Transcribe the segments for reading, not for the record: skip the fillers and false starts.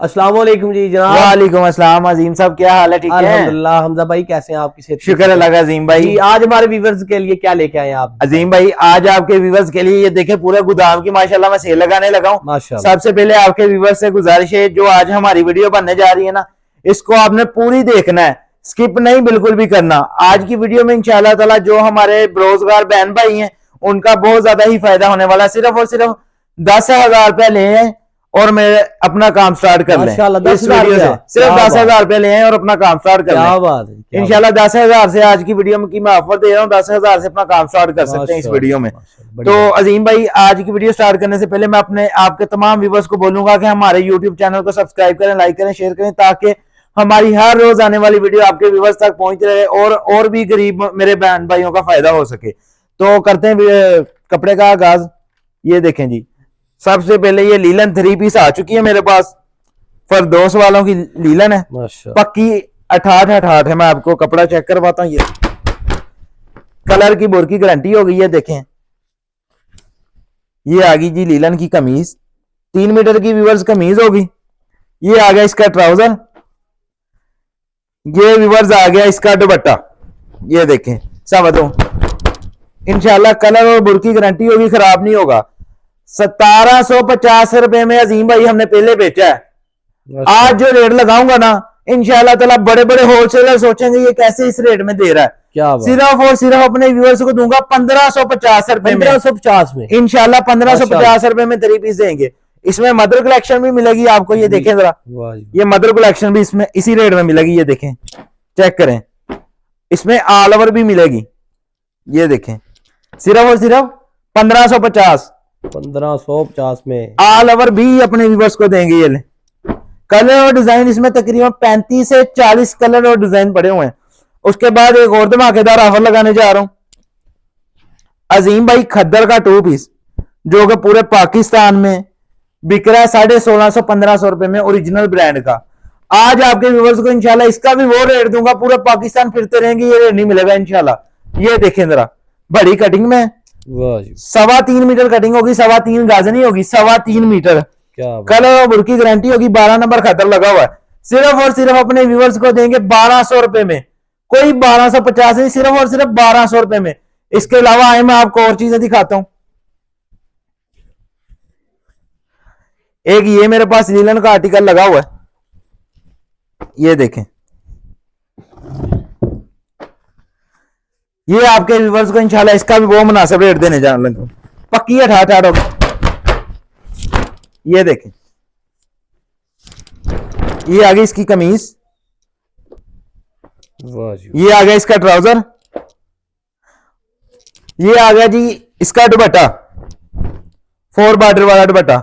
अस्सलाम वालेकुम जी जनाब। वालेकुम अस्सलाम। अजीम साहब क्या हाल है? ठीक है अल्हम्दुलिल्लाह। हमजा भाई कैसे हैं? आपकी सेहत? शुक्र अल्लाह का। अजीम भाई जी आज हमारे व्यूअर्स के लिए क्या लेके आए आप? अजीम भाई आज आपके व्यूवर्स के लिए ये देखे पूरे गोदाम की माशाल्लाह मैं सेल लगाने लगा हूँ। माशाल्लाह। सबसे पहले आपके व्यूवर्स से गुजारिश है, जो आज हमारी वीडियो बनने जा रही है ना, इसको आपने पूरी देखना है, स्किप नहीं बिल्कुल भी करना। आज की वीडियो में इंशाल्लाह ताला जो हमारे बेरोजगार बहन भाई हैं उनका बहुत ज्यादा ही फायदा होने वाला है। सिर्फ और सिर्फ 10,000 रुपया ले हैं और मैं अपना काम स्टार्ट कर लें। इस वीडियो से सिर्फ 10,000 रुपया ले हैं और अपना काम स्टार्ट कर लें। इंशाल्लाह 10,000 से आज की वीडियो में की मैं ऑफर दे रहा हूँ, 10,000 से अपना काम स्टार्ट कर सकते हैं इस वीडियो में। तो अजीम भाई आज की वीडियो स्टार्ट करने से पहले मैं अपने आपके तमाम व्यूवर्स को बोलूंगा कि हमारे यूट्यूब चैनल को सब्सक्राइब करें, लाइक करें, शेयर करें, ताकि हमारी हर रोज आने वाली वीडियो आपके व्यूवर्स तक पहुंच रहे और भी गरीब मेरे बहन भाइयों का फायदा हो सके। तो करते हैं कपड़े का आगाज। ये देखें जी, सबसे पहले ये लीलन 3 पीस आ चुकी है मेरे पास। फरदोस वालों की लीलन है, पक्की 68 है। मैं आपको कपड़ा चेक करवाता हूँ। ये कलर की बोर की गारंटी हो गई है। देखें ये आ गई जी लीलन की कमीज, 3 मीटर की व्यूवर्स कमीज होगी। ये आ गया इसका ट्राउजर, ये व्यूवर्स आ गया इसका दुपट्टा। ये देखें सब दो, इंशाल्लाह कलर और बुर की गारंटी होगी, खराब नहीं होगा। 1750 रुपए में अजीम भाई हमने पहले बेचा है। आज जो रेट लगाऊंगा ना इंशाल्लाह ताला बड़े बड़े होलसेलर सोचेंगे ये कैसे इस रेट में दे रहा है। क्या सिर्फ और सिर्फ अपने व्यूअर्स को दूंगा 1550 रुपए में। 1550 में इंशाल्लाह 1550 रुपए में 3 पीस देंगे। इसमें मदर कलेक्शन भी मिलेगी आपको। ये देखें जरा, ये मदर कलेक्शन भी इसमें इसी रेट में मिलेगी। ये देखें, चेक करें, इसमें ऑल ओवर भी मिलेगी। ये देखें सिर्फ और सिर्फ 1550 में ऑल ओवर भी अपने व्यूअर्स को देंगे। ये ले कलर और डिजाइन इसमें तकरीबन 35 से 40 कलर और डिजाइन पड़े हुए हैं। उसके बाद एक और धमाकेदार ऑफर लगाने जा रहा हूं अजीम भाई, खद्दर का 2 पीस जो कि पूरे पाकिस्तान में बिक रहा है 1650-1500 रुपए में, ओरिजिनल ब्रांड का। आज आपके व्यूअर्स को इंशाल्लाह इसका भी वो रेट दूंगा, पूरे पाकिस्तान फिरते रहेंगे ये रेट नहीं मिलेगा इंशाल्लाह। ये देखें जरा, बड़ी कटिंग में 3.25 मीटर कटिंग होगी, 3.25 गाजनी होगी, 3.25 मीटर। कलर और बुर की गारंटी होगी, 12 नंबर खतर लगा हुआ है। सिर्फ और सिर्फ अपने व्यूअर्स को देंगे 1200 रुपए में, कोई 1250 नहीं, सिर्फ और सिर्फ 1200 रुपए में। इसके अलावा आए मैं आपको और चीजें दिखाता हूं। एक ये मेरे पास लीलन का आर्टिकल लगा हुआ है, ये देखें। ये आपके व्यूअर्स को इंशाल्लाह इसका भी वो मुनासिब रेट देने जाने लगा, पक्की 68 होगी। ये देखें, ये आ गई इसकी कमीज, ये आ गया इसका ट्राउजर, ये आ गया जी इसका दुपट्टा, 4 बॉर्डर वाला दुपट्टा।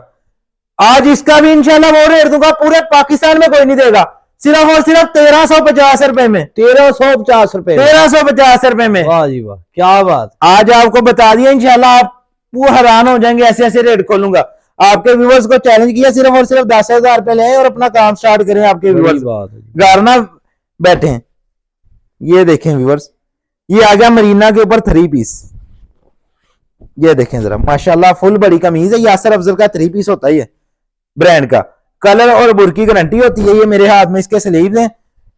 आज इसका भी इंशाल्लाह वो रेट दूंगा, पूरे पाकिस्तान में कोई नहीं देगा, सिर्फ और सिर्फ 1350 रुपए में। 1350 रुपए, 1350 रुपए में। वाह जी वाह, क्या बात। आज आपको बता दिया, इंशाल्लाह आप वो हैरान हो जाएंगे, ऐसे ऐसे रेट खोलूंगा। आपके व्यूवर्स को चैलेंज किया, सिर्फ और सिर्फ 10,000 रुपए लें और अपना काम स्टार्ट करें। आपके व्यूवर्स गारना बैठे हैं। ये देखें व्यूवर्स, ये आ गया मरीना के ऊपर 3 पीस। ये देखें जरा, माशाल्लाह फुल बड़ी कमीज है, यासर अफजल का 3 पीस होता ही है ब्रांड का। कलर और बुर की गारंटी होती है। ये मेरे हाथ में इसके स्लीव्स हैं,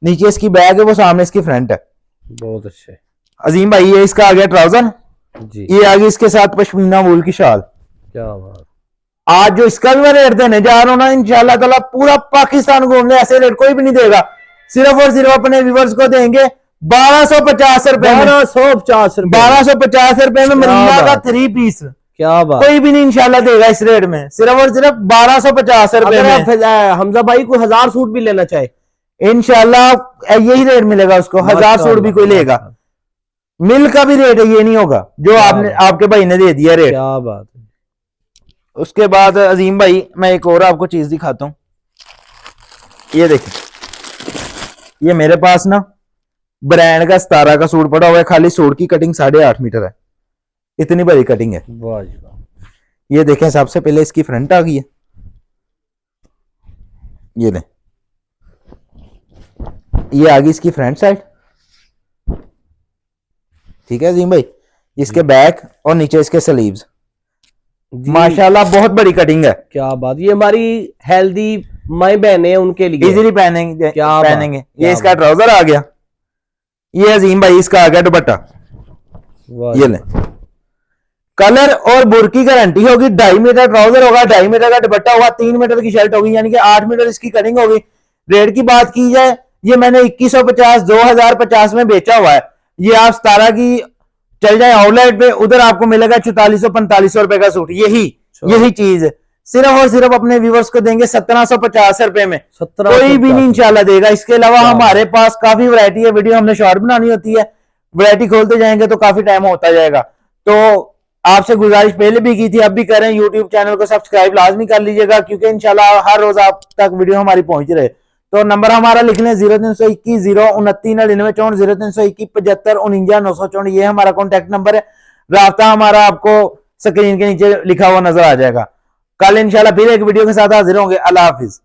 नीचे इसकी बैग है, वो सामने इसकी फ्रंट है। बहुत अच्छे अजीम भाई। ये इसका आ गया ट्राउजर जी, ये आ गई इसके साथ पश्मीना वूल की शाल। क्या बात। आज जो इसका भी मैं रेट देने जा रहा हूं ना इंशाल्लाह ताला पूरा पाकिस्तान घूमने ऐसे रेट कोई भी नहीं देगा। सिर्फ और सिर्फ अपने व्यूवर्स को देंगे 1250 रुपए, 1250 रुपए में मरीना का 3 पीस। क्या बात, कोई भी नहीं इंशाल्लाह देगा इस रेट में, सिर्फ और सिर्फ 1250 रुपए में। हमजा भाई को 1000 सूट भी लेना चाहे इंशाल्लाह यही रेट मिलेगा उसको, 1000 सूट भी कोई लेगा। मिल का भी रेट है, ये नहीं होगा जो आपने आपके भाई ने दे दिया रेट। क्या बात है। उसके बाद अजीम भाई मैं एक और आपको चीज दिखाता हूं। ये देखिए, ये मेरे पास ना ब्रांड का 17 का सूट पड़ा हुआ है, खाली सूट की कटिंग 8.5 मीटर है, इतनी बड़ी कटिंग है। ये देखें, सबसे पहले इसकी फ्रंट आ गई है, ये ले, ये आ गई इसकी फ्रंट साइड, ठीक है अजीम भाई। इसके बैक और नीचे इसके स्लीव्स, माशाल्लाह बहुत बड़ी कटिंग है। क्या बात। ये हमारी हेल्दी माई बहने उनके लिए इजीली पहनेंगे क्या पहनेंगे। क्या ये इसका ट्राउजर आ गया। ये अजीम भाई इसका आ गया दुपट्टा, वाह। ये ले। कलर और बुरकी गारंटी होगी। 2.5 मीटर ट्राउजर होगा, 2.5 मीटर का दुपट्टा होगा, 3 मीटर की शर्ट होगी, यानी कि 8 मीटर इसकी कटिंग होगी। रेट की बात की जाए, ये मैंने 2150 2050 में बेचा हुआ है। ये आप 17 की चल जाए आउटलेट पे, उधर आपको मिलेगा 4400-4500 रुपए का सूट। यही चीज सिर्फ और सिर्फ अपने व्यूवर्स को देंगे 1750 रुपए में। 1750 कोई भी नहीं इंशाल्लाह देगा। इसके अलावा हमारे पास काफी वैरायटी है। वीडियो हमने शॉर्ट बनानी होती है, वैरायटी खोलते जाएंगे तो काफी टाइम होता जाएगा। तो आपसे गुजारिश पहले भी की थी, अब भी कर रहे हैं, यूट्यूब चैनल को सब्सक्राइब लाजमी कर लीजिएगा, क्योंकि इंशाल्लाह हर रोज आप तक वीडियो हमारी पहुंच रहे। तो नंबर हमारा लिख लें 0321 029 99 64 0321 75 49 954। ये हमारा कॉन्टैक्ट नंबर है। राब्ता हमारा आपको स्क्रीन के नीचे लिखा हुआ नजर आ जाएगा। कल इंशाल्लाह फिर एक वीडियो के साथ हाजिर होंगे। अल्लाह हाफिज।